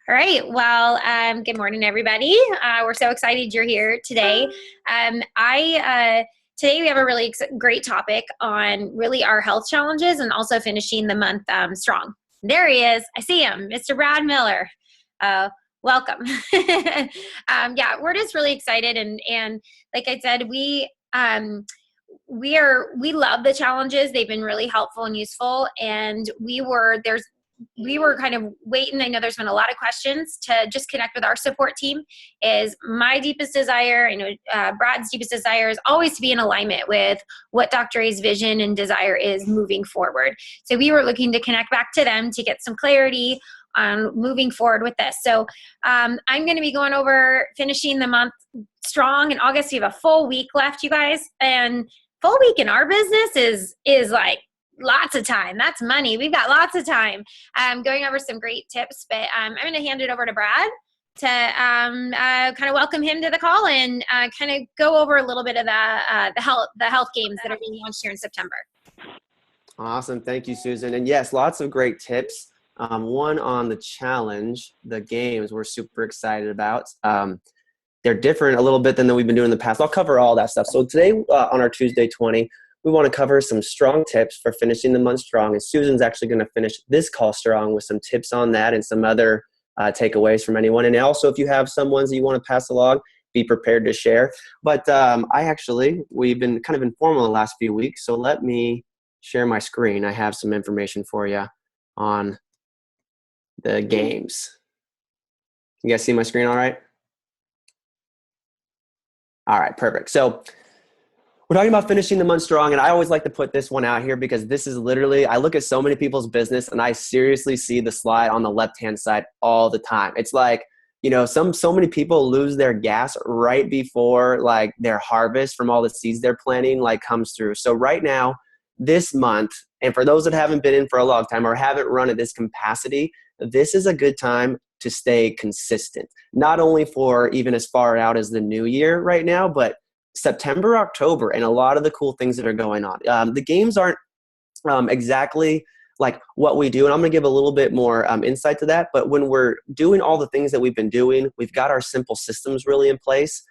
All right. Well, good morning, everybody. We're so excited you're here today. Today we have a really great topic on really our health challenges and also finishing the month strong. There he is. I see him, Mr. Brad Miller. Welcome. Yeah, we're just really excited, and like I said, we love the challenges. They've been really helpful and useful, and we were kind of waiting. I know there's been a lot of questions to just connect with our support team. Is my deepest desire, I know Brad's deepest desire is always to be in alignment with what Dr. A's vision and desire is moving forward. So we were looking to connect back to them to get some clarity on moving forward with this. So I'm going to be going over finishing the month strong in August. We have a full week left, you guys, and full week in our business is like lots of time. That's money. We've got lots of time. Going over some great tips, but I'm going to hand it over to Brad to kind of welcome him to the call and kind of go over a little bit of the health games that are being launched here in September. Awesome. Thank you, Susan. And yes, lots of great tips. One on the challenge, the games we're super excited about. They're different a little bit than we've been doing in the past. I'll cover all that stuff. So today on our Tuesday 20, we want to cover some strong tips for finishing the month strong. And Susan's actually going to finish this call strong with some tips on that and some other takeaways from anyone. And also, if you have some ones that you want to pass along, be prepared to share. But we've been kind of informal the last few weeks. So let me share my screen. I have some information for you on the games. You guys see my screen all right? All right, perfect. So we're talking about finishing the month strong, and I always like to put this one out here because this is literally, I look at so many people's business and I seriously see the slide on the left-hand side all the time. It's like, so many people lose their gas right before like their harvest from all the seeds they're planting comes through. So right now, this month, and for those that haven't been in for a long time or haven't run at this capacity, this is a good time to stay consistent, not only for even as far out as the new year right now, but September, October, and a lot of the cool things that are going on. The games aren't exactly like what we do, and I'm going to give a little bit more insight to that. But when we're doing all the things that we've been doing, we've got our simple systems really in place.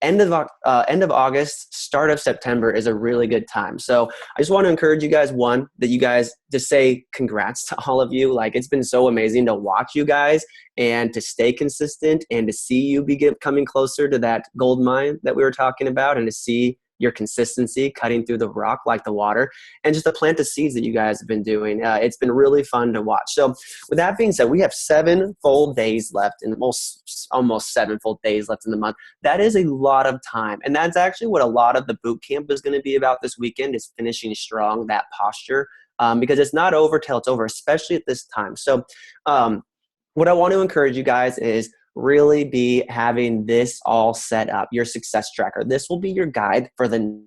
End of August, start of September is a really good time. So I just want to encourage you guys, one, that you guys just say congrats to all of you. Like, it's been so amazing to watch you guys and to stay consistent and to see you coming closer to that gold mine that we were talking about, and to see your consistency cutting through the rock like the water, and just to plant the seeds that you guys have been doing. It's been really fun to watch. So with that being said, we have 7 full days left, and almost 7 full days left in the month. That is a lot of time. And that's actually what a lot of the boot camp is going to be about this weekend, is finishing strong, that posture, because it's not over till it's over, especially at this time. So what I want to encourage you guys is really be having this all set up, your success tracker. This will be your guide for the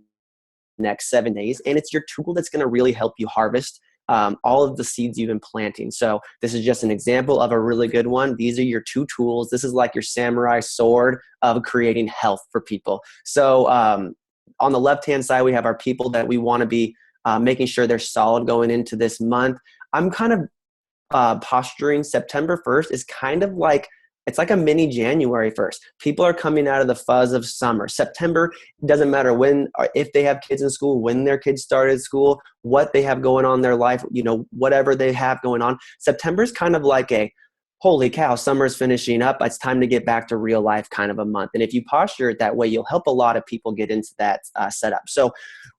next 7 days, and it's your tool that's going to really help you harvest all of the seeds you've been planting. So this is just an example of a really good one. These are your 2 tools. This is like your samurai sword of creating health for people. So on the left-hand side, we have our people that we want to be making sure they're solid going into this month. I'm kind of posturing September 1st is kind of like, it's like a mini January 1st. People are coming out of the fuzz of summer. September, doesn't matter when, or if they have kids in school, when their kids started school, what they have going on in their life, whatever they have going on. September is kind of like a, holy cow, summer's finishing up. It's time to get back to real life kind of a month. And if you posture it that way, you'll help a lot of people get into that setup. So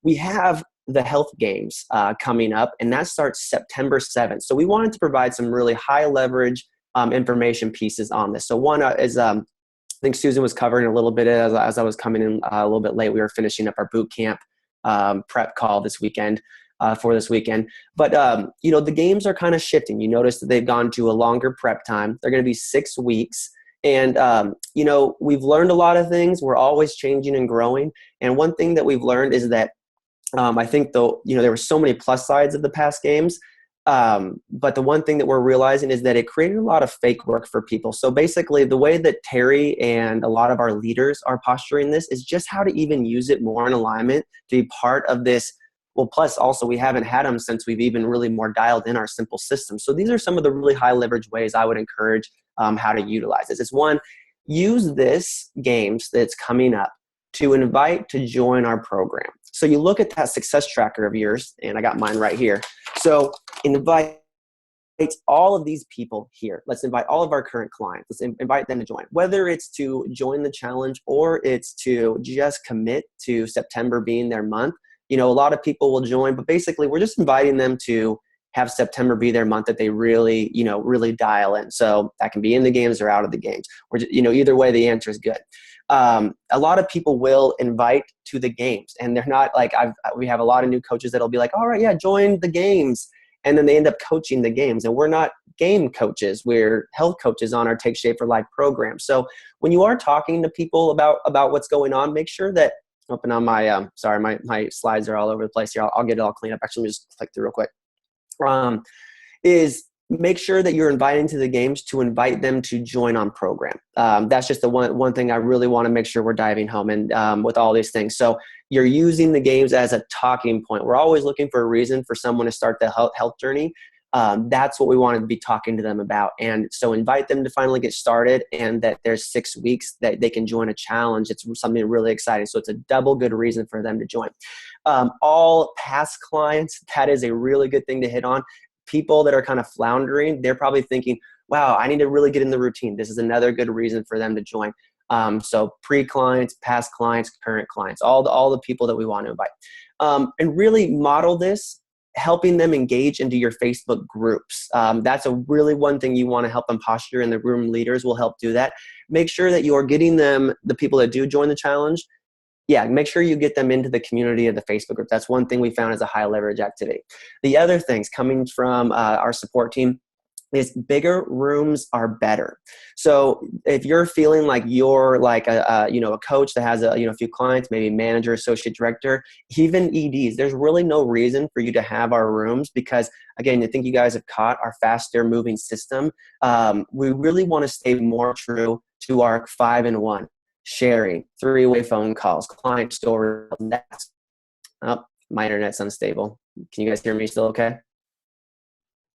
we have the health games coming up, and that starts September 7th. So we wanted to provide some really high leverage information pieces on this. So one is, I think Susan was covering a little bit as I was coming in a little bit late. We were finishing up our boot camp prep call this weekend for this weekend. But, the games are kind of shifting. You notice that they've gone to a longer prep time. They're going to be 6 weeks. And, we've learned a lot of things. We're always changing and growing. And one thing that we've learned is that I think, though, there were so many plus sides of the past games. But the one thing that we're realizing is that it created a lot of fake work for people. So basically, the way that Terry and a lot of our leaders are posturing this is just how to even use it more in alignment to be part of this Well, plus also we haven't had them since we've even really more dialed in our simple system. So these are some of the really high leverage ways I would encourage how to utilize this. It's one, use this games that's coming up to invite to join our program. So you look at that success tracker of yours, and I got mine right here. So invite all of these people here. Let's invite all of our current clients. Let's invite them to join, whether it's to join the challenge or it's to just commit to September being their month. A lot of people will join, but basically we're just inviting them to have September be their month that they really, really dial in. So that can be in the games or out of the games. Or, either way, the answer is good. A lot of people will invite to the games, and they're not like, we have a lot of new coaches that'll be like, all right, yeah, join the games. And then they end up coaching the games. And we're not game coaches. We're health coaches on our Take Shape for Life program. So when you are talking to people about what's going on, make sure that, open on my, sorry, my slides are all over the place here. I'll get it all cleaned up. Actually, let me just click through real quick. Is make sure that you're inviting to the games to invite them to join on program. That's just the one thing I really want to make sure we're diving home and with all these things. So you're using the games as a talking point. We're always looking for a reason for someone to start the health journey. That's what we want to be talking to them about. And so invite them to finally get started, and that there's 6 weeks that they can join a challenge. It's something really exciting. So it's a double good reason for them to join. All past clients, that is a really good thing to hit on. People that are kind of floundering, they're probably thinking, wow, I need to really get in the routine. This is another good reason for them to join. So pre-clients, past clients, current clients, all the people that we want to invite. And really model this, helping them engage into your Facebook groups. That's a really one thing you want to help them posture, and the room leaders will help do that. Make sure that you're getting them, the people that do join the challenge, make sure you get them into the community of the Facebook group. That's one thing we found as a high leverage activity. The other things coming from our support team is bigger rooms are better. So if you're feeling like you're like a coach that has a few clients, maybe manager, associate director, even EDs, there's really no reason for you to have our rooms, because again, I think you guys have caught our faster moving system. We really want to stay more true to our 5-in-1. Sharing, 3-way phone calls, client stories. Oh, my internet's unstable. Can you guys hear me still okay?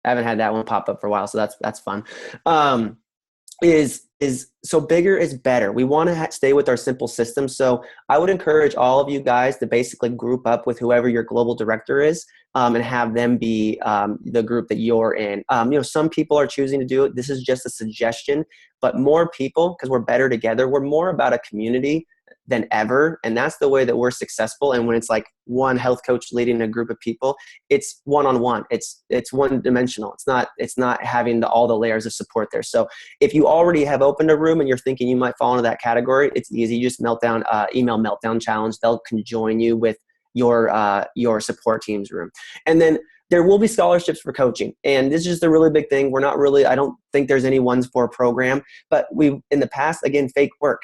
I haven't had that one pop up for a while, so that's fun. So bigger is better. We want to stay with our simple system. So I would encourage all of you guys to basically group up with whoever your global director is, and have them be the group that you're in. Some people are choosing to do it. This is just a suggestion, but more people, because we're better together, we're more about a community than ever. And that's the way that we're successful. And when it's like one health coach leading a group of people, it's one-on-one. It's one-dimensional. It's not having all the layers of support there. So if you already have opened a room and you're thinking you might fall into that category, it's easy. You just email Meltdown Challenge. They'll can join you with your support team's room. And then there will be scholarships for coaching. And this is just a really big thing. I don't think there's any ones for a program, but in the past, again, fake work.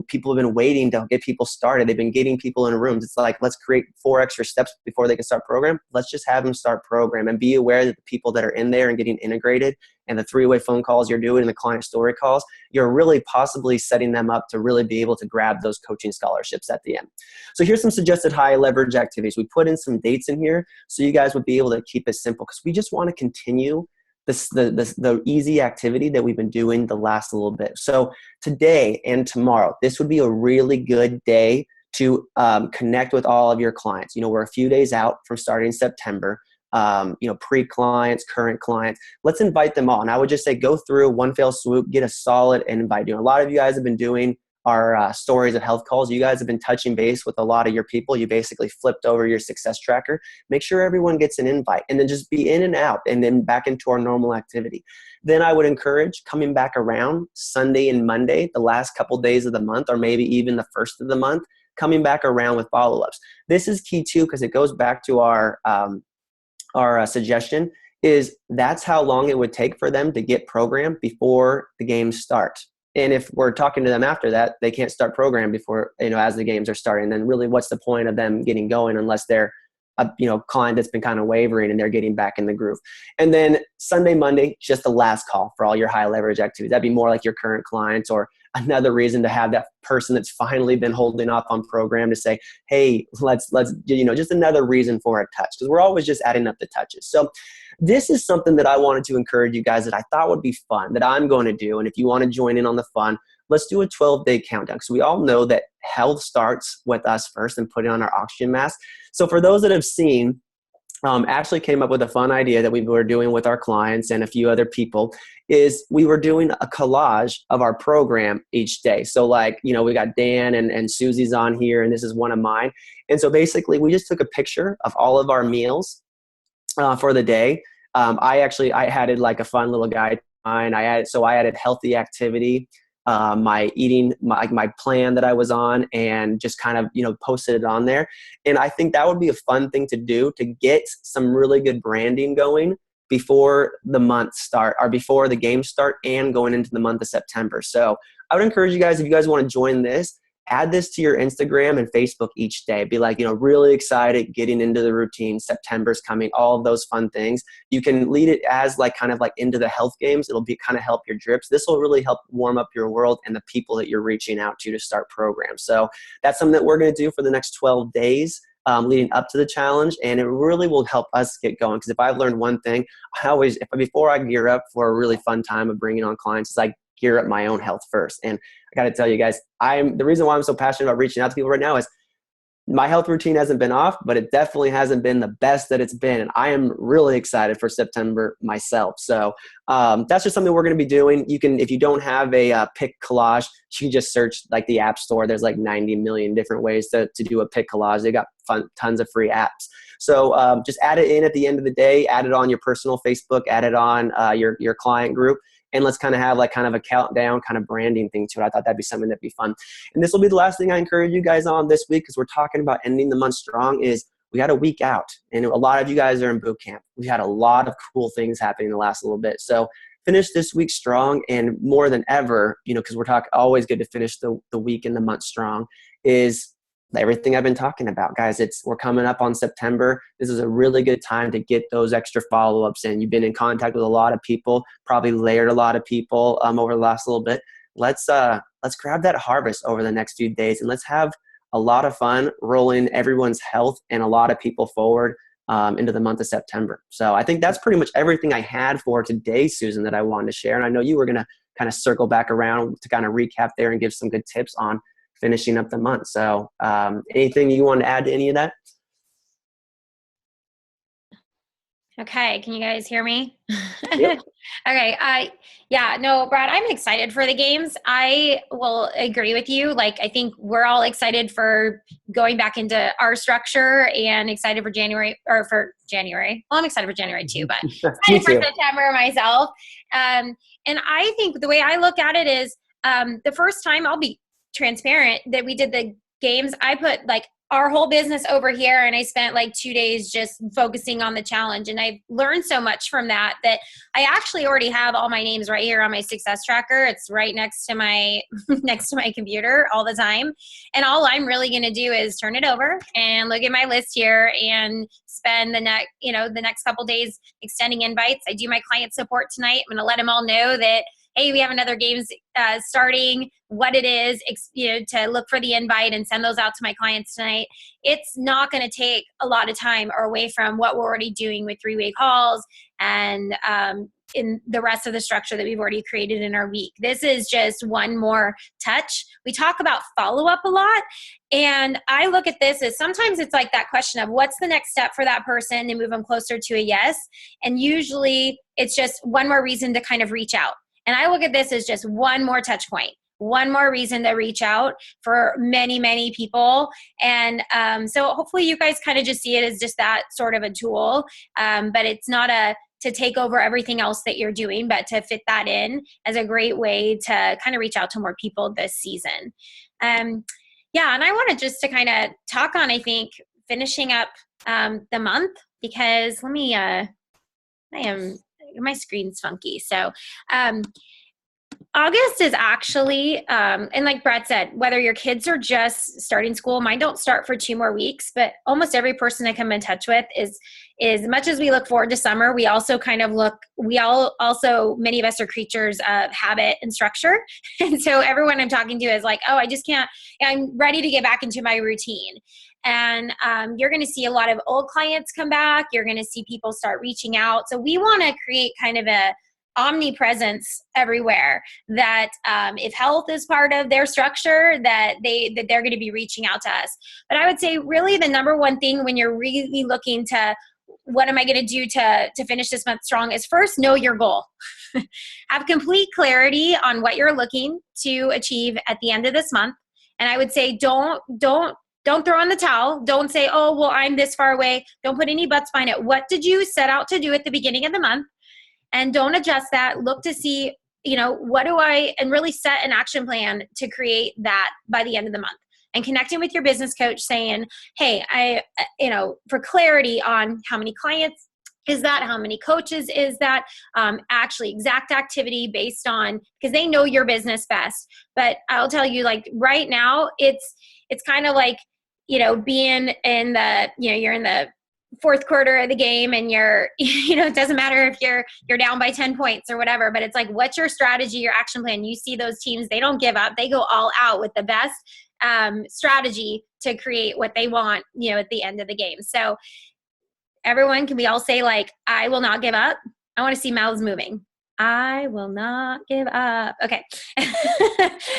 People have been waiting to get people started. They've been getting people in rooms. It's like, let's create 4 extra steps before they can start program. Let's just have them start program, and be aware that the people that are in there and getting integrated, and the 3-way phone calls you're doing and the client story calls, you're really possibly setting them up to really be able to grab those coaching scholarships at the end. So here's some suggested high leverage activities. We put in some dates in here so you guys would be able to keep it simple, because we just want to continue the easy activity that we've been doing the last little bit. So today and tomorrow, this would be a really good day to connect with all of your clients. We're a few days out from starting September. Pre-clients, current clients, let's invite them all. And I would just say, go through one fell swoop, get a solid invite. A lot of you guys have been doing our stories of health calls. You guys have been touching base with a lot of your people. You basically flipped over your success tracker. Make sure everyone gets an invite, and then just be in and out, and then back into our normal activity. Then I would encourage coming back around Sunday and Monday, the last couple days of the month, or maybe even the first of the month, coming back around with follow-ups. This is key too, because it goes back to our suggestion is that's how long it would take for them to get programmed before the games start. And if we're talking to them after that, they can't start program before, as the games are starting. Then really, what's the point of them getting going unless they're a client that's been kind of wavering and they're getting back in the groove. And then Sunday, Monday, just the last call for all your high leverage activities. That'd be more like your current clients, or another reason to have that person that's finally been holding off on program to say, hey, let's just another reason for a touch, because we're always just adding up the touches. So this is something that I wanted to encourage you guys that I thought would be fun, that I'm going to do. And if you want to join in on the fun, let's do a 12-day countdown. So we all know that health starts with us first and putting on our oxygen mask. So for those that have seen, Ashley came up with a fun idea that we were doing with our clients and a few other people, is we were doing a collage of our program each day. So like, we got Dan and Susie's on here, and this is one of mine. And so basically we just took a picture of all of our meals for the day. I added like a fun little guide. I added healthy activity, my eating, my plan that I was on, and just kind of, posted it on there. And I think that would be a fun thing to do to get some really good branding going before the month start, or before the games start, and going into the month of September. So I would encourage you guys, if you guys want to join this, add this to your Instagram and Facebook each day. Be like, really excited, getting into the routine. September's coming, all of those fun things. You can lead it as kind of into the health games. It'll be kind of help your drips. This will really help warm up your world and the people that you're reaching out to start programs. So that's something that we're going to do for the next 12 days. Leading up to the challenge, and it really will help us get going. Because if I've learned one thing, before I gear up for a really fun time of bringing on clients, is I gear up my own health first. And I got to tell you guys, the reason why I'm so passionate about reaching out to people right now is my health routine hasn't been off, but it definitely hasn't been the best that it's been. And I am really excited for September myself. So that's just something we're going to be doing. You can, if you don't have a pic collage, you can just search the app store. There's 90 million different ways to do a pic collage. They got tons of free apps. So just add it in at the end of the day, add it on your personal Facebook, add it on your client group. And let's kind of have kind of a countdown kind of branding thing to it. I thought that'd be something that'd be fun. And this will be the last thing I encourage you guys on this week, because we're talking about ending the month strong, is we got a week out. And a lot of you guys are in boot camp. We had a lot of cool things happening the last little bit. So finish this week strong, and more than ever, because we're talking always good to finish the week and the month strong, is everything I've been talking about, guys. We're coming up on September. This is a really good time to get those extra follow-ups in. You've been in contact with a lot of people, probably layered a lot of people over the last little bit. Let's grab that harvest over the next few days, and let's have a lot of fun rolling everyone's health and a lot of people forward into the month of September. So I think that's pretty much everything I had for today, Susan, that I wanted to share. And I know you were going to kind of circle back around to kind of recap there and give some good tips on finishing up the month. So anything you want to add to any of that? Okay, can you guys hear me? Yep. Okay, Brad, I'm excited for the games. I will agree with you. I think we're all excited for going back into our structure, and excited for January. Well, I'm excited for January too, but excited for September myself. And I think the way I look at it is the first time, I'll be transparent, that we did the games, I put our whole business over here, and I spent 2 days just focusing on the challenge. And I've learned so much from that I actually already have all my names right here on my success tracker. It's right next to my computer all the time. And all I'm really going to do is turn it over and look at my list here and spend the next couple days extending invites. I do my client support tonight. I'm going to let them all know that, hey, we have another games starting, what it is, to look for the invite and send those out to my clients tonight. It's not going to take a lot of time or away from what we're already doing with 3-way calls and in the rest of the structure that we've already created in our week. This is just one more touch. We talk about follow-up a lot, and I look at this as sometimes it's that question of what's the next step for that person to move them closer to a yes, and usually it's just one more reason to kind of reach out. And I look at this as just one more touch point, one more reason to reach out for many, many people. And so hopefully you guys kind of just see it as just that sort of a tool, but it's not to take over everything else that you're doing, but to fit that in as a great way to kind of reach out to more people this season. And I wanted just to kind of talk on, I think, finishing up the month, because my screen's funky. So August is actually, and like Brett said, whether your kids are just starting school, mine don't start for 2 more weeks, but almost every person I come in touch with is as much as we look forward to summer, we also kind of many of us are creatures of habit and structure. And so everyone I'm talking to is like, oh, I just can't, I'm ready to get back into my routine. And you're going to see a lot of old clients come back. You're going to see people start reaching out. So we want to create kind of a omnipresence everywhere that if health is part of their structure, that they're going to be reaching out to us. But I would say really the number one thing when you're really looking to what am I going to do to finish this month strong is first know your goal. Have complete clarity on what you're looking to achieve at the end of this month. And I would say don't throw in the towel. Don't say, oh, well, I'm this far away. Don't put any buts behind it. What did you set out to do at the beginning of the month? And don't adjust that. Look to see, and really set an action plan to create that by the end of the month. And connecting with your business coach saying, hey, for clarity on how many clients is that, how many coaches is that, actually exact activity based on, because they know your business best. But I'll tell you, like right now, it's kind of like, being in the, you're in the fourth quarter of the game and you're, it doesn't matter if you're down by 10 points or whatever, but it's like, what's your strategy, your action plan? You see those teams, they don't give up. They go all out with the best strategy to create what they want, at the end of the game. So everyone, can we all say like, I will not give up. I want to see mouths moving. I will not give up. Okay.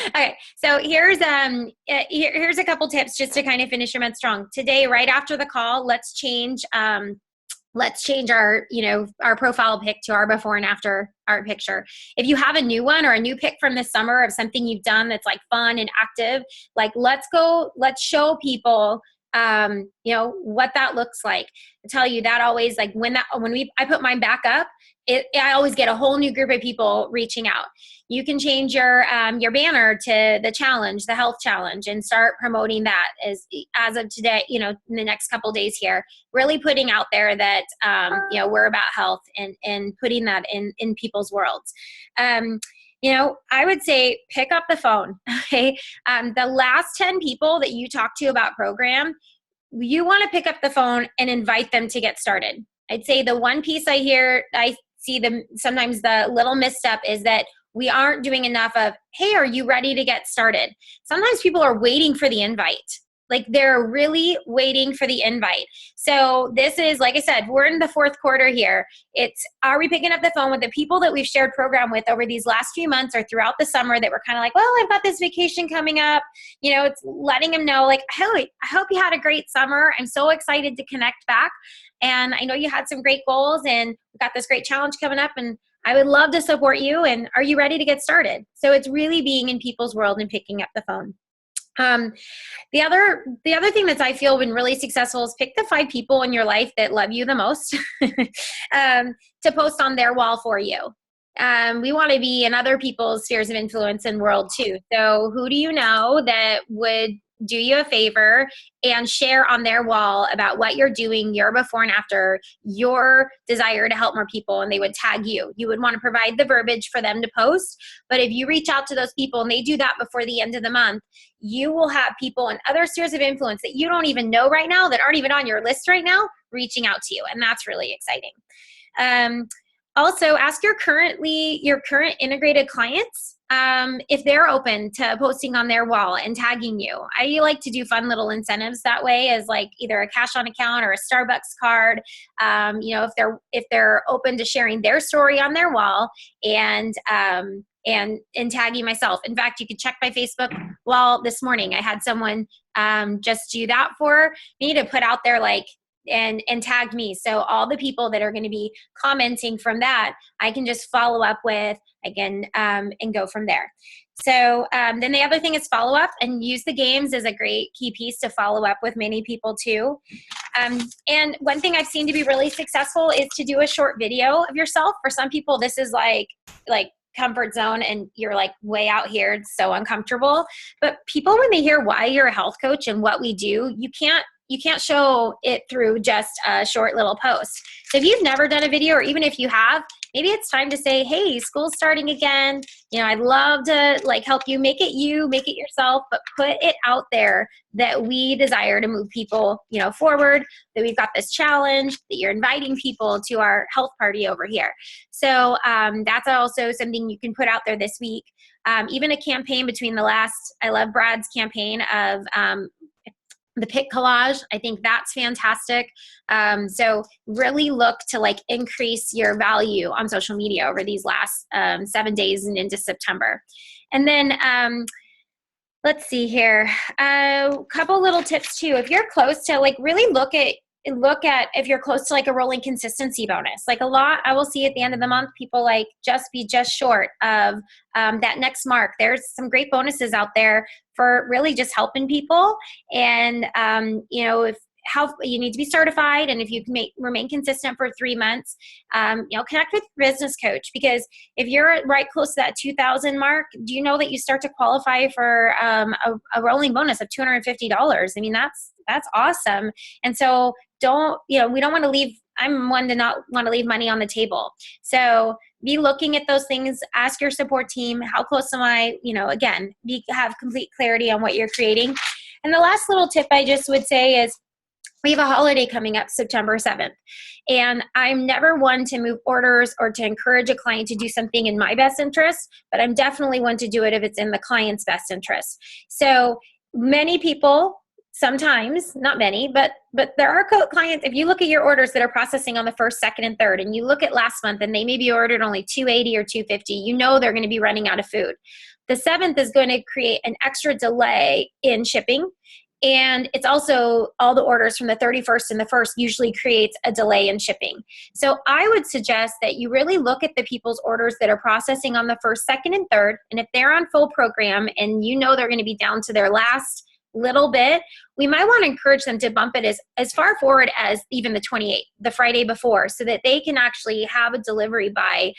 Okay. So here's a couple tips just to kind of finish your month strong. Today, right after the call, let's change our profile pic to our before and after our picture. If you have a new one or a new pic from this summer of something you've done that's like fun and active, like let's show people what that looks like. I tell you that always, like I put mine back up, I always get a whole new group of people reaching out. You can change your banner to the challenge, the health challenge, and start promoting that as of today, in the next couple days here, really putting out there that, we're about health and putting that in people's worlds. I would say pick up the phone. Okay. The last 10 people that you talk to about program, you want to pick up the phone and invite them to get started. I'd say the one piece I see sometimes the little misstep is that we aren't doing enough of, hey, are you ready to get started? Sometimes people are waiting for the invite. Like they're really waiting for the invite. So this is, like I said, we're in the fourth quarter here. Are we picking up the phone with the people that we've shared program with over these last few months or throughout the summer that we're kind of like, well, I've got this vacation coming up. It's letting them know like, hey, I hope you had a great summer. I'm so excited to connect back. And I know you had some great goals and we've got this great challenge coming up and I would love to support you. And are you ready to get started? So it's really being in people's world and picking up the phone. The other thing that I feel been really successful is pick the 5 people in your life that love you the most to post on their wall for you. We want to be in other people's spheres of influence and world too. So who do you know that would do you a favor and share on their wall about what you're doing, your before and after, your desire to help more people, and they would tag you. You would want to provide the verbiage for them to post, but if you reach out to those people and they do that before the end of the month, you will have people in other spheres of influence that you don't even know right now, that aren't even on your list right now, reaching out to you, and that's really exciting. Also, ask your current integrated clients if they're open to posting on their wall and tagging you. I like to do fun little incentives that way, as like either a cash on account or a Starbucks card. If they're open to sharing their story on their wall and tagging myself. In fact, you could check my Facebook wall this morning. I had someone just do that for me to put out there and tagged me. So all the people that are going to be commenting from that, I can just follow up with again and go from there. So then the other thing is follow up, and use the games as a great key piece to follow up with many people too. And one thing I've seen to be really successful is to do a short video of yourself. For some people, this is like comfort zone and you're like way out here. It's so uncomfortable. But people, when they hear why you're a health coach and what we do, you can't show it through just a short little post. So if you've never done a video, or even if you have, maybe it's time to say, hey, school's starting again. I'd love to help you, make it yourself, but put it out there that we desire to move people, forward, that we've got this challenge, that you're inviting people to our health party over here. So that's also something you can put out there this week. Even a campaign between I love Brad's campaign of the pick collage. I think that's fantastic. So really look to increase your value on social media over these last 7 days and into September. And then let's see here, a couple little tips too. If you're close to really look at if you're close to a rolling consistency bonus. A lot I will see at the end of the month, people just short of that next mark. There's some great bonuses out there for really just helping people. And if how you need to be certified, and if you can remain consistent for 3 months, connect with your business coach, because if you're right close to that 2,000 mark, do you know that you start to qualify for a rolling bonus of $250? I mean, that's awesome. And so we don't want to leave. I'm one to not want to leave money on the table. So be looking at those things. Ask your support team, how close am I? Again, have complete clarity on what you're creating. And the last little tip I just would say is, we have a holiday coming up September 7th, and I'm never one to move orders or to encourage a client to do something in my best interest, but I'm definitely one to do it if it's in the client's best interest. So many people, sometimes, not many, but there are clients, if you look at your orders that are processing on the 1st, 2nd, and 3rd, and you look at last month and they maybe ordered only 280 or 250, they're going to be running out of food. The 7th is going to create an extra delay in shipping. And it's also all the orders from the 31st and the 1st usually creates a delay in shipping. So I would suggest that you really look at the people's orders that are processing on the 1st, 2nd, and 3rd. And if they're on full program and they're going to be down to their last little bit, we might want to encourage them to bump it as far forward as even the 28th, the Friday before, so that they can actually have a delivery by,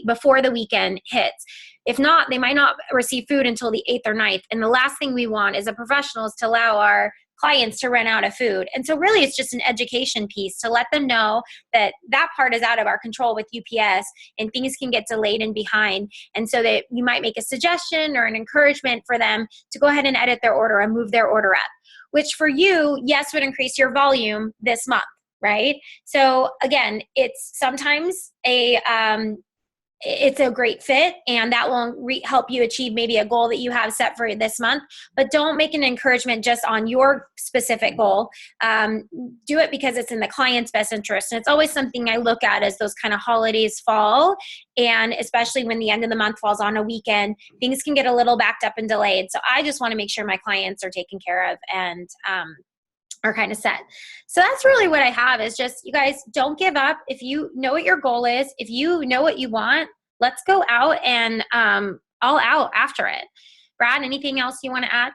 before the weekend hits. If not, they might not receive food until the 8th or 9th. And the last thing we want as a professional is to allow our clients to run out of food. And so really it's just an education piece to let them know that part is out of our control with UPS, and things can get delayed and behind. And so that you might make a suggestion or an encouragement for them to go ahead and edit their order and move their order up, which for you, yes, would increase your volume this month, right? So again, it's sometimes it's a great fit, and that will help you achieve maybe a goal that you have set for this month. But don't make an encouragement just on your specific goal. Do it because it's in the client's best interest. And it's always something I look at as those kind of holidays fall, and especially when the end of the month falls on a weekend, things can get a little backed up and delayed. So I just want to make sure my clients are taken care of and are kind of set. So that's really what I have, is just, you guys, don't give up. If you know what your goal is, if you know what you want, let's go out and all out after it. Brad, anything else you want to add?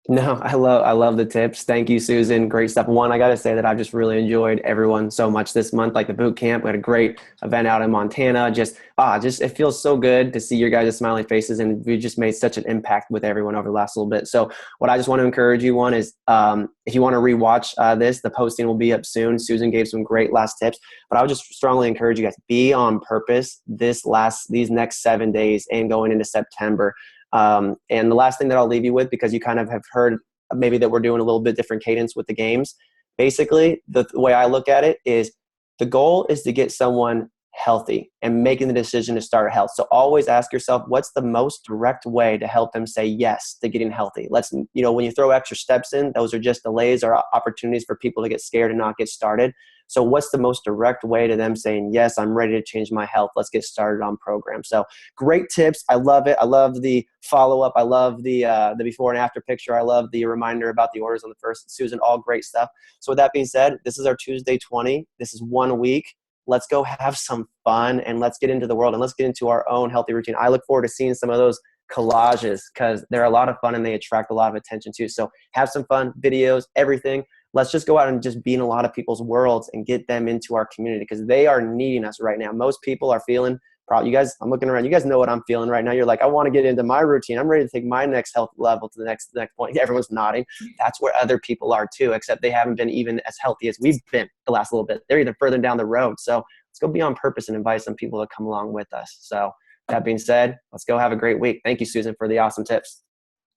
No, I love the tips. Thank you, Susan. Great stuff. One, I got to say that I've just really enjoyed everyone so much this month, like the boot camp. We had a great event out in Montana. Just it feels so good to see your guys' smiling faces, and we just made such an impact with everyone over the last little bit. So what I just want to encourage you on is, if you want to rewatch this, the posting will be up soon. Susan gave some great last tips, but I would just strongly encourage you guys, be on purpose these next 7 days and going into September. And the last thing that I'll leave you with, because you kind of have heard maybe that we're doing a little bit different cadence with the games. Basically, the way I look at it is, the goal is to get someone healthy and making the decision to start health. So always ask yourself, what's the most direct way to help them say yes to getting healthy? When you throw extra steps in, those are just delays or opportunities for people to get scared and not get started. So what's the most direct way to them saying, yes, I'm ready to change my health. Let's get started on program. So great tips. I love it. I love the follow-up. I love the before and after picture. I love the reminder about the orders on the 1st. Susan, all great stuff. So with that being said, this is our Tuesday 20. This is 1 week. Let's go have some fun, and let's get into the world, and let's get into our own healthy routine. I look forward to seeing some of those collages, because they're a lot of fun and they attract a lot of attention too. So have some fun, videos, everything. Let's just go out and just be in a lot of people's worlds and get them into our community, because they are needing us right now. Most people are feeling, you guys, I'm looking around, you guys know what I'm feeling right now. You're like, I want to get into my routine. I'm ready to take my next health level to the next point. Everyone's nodding. That's where other people are too, except they haven't been even as healthy as we've been the last little bit. They're even further down the road. So let's go be on purpose and invite some people to come along with us. So that being said, let's go have a great week. Thank you, Susan, for the awesome tips.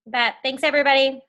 Bet. Thanks, everybody.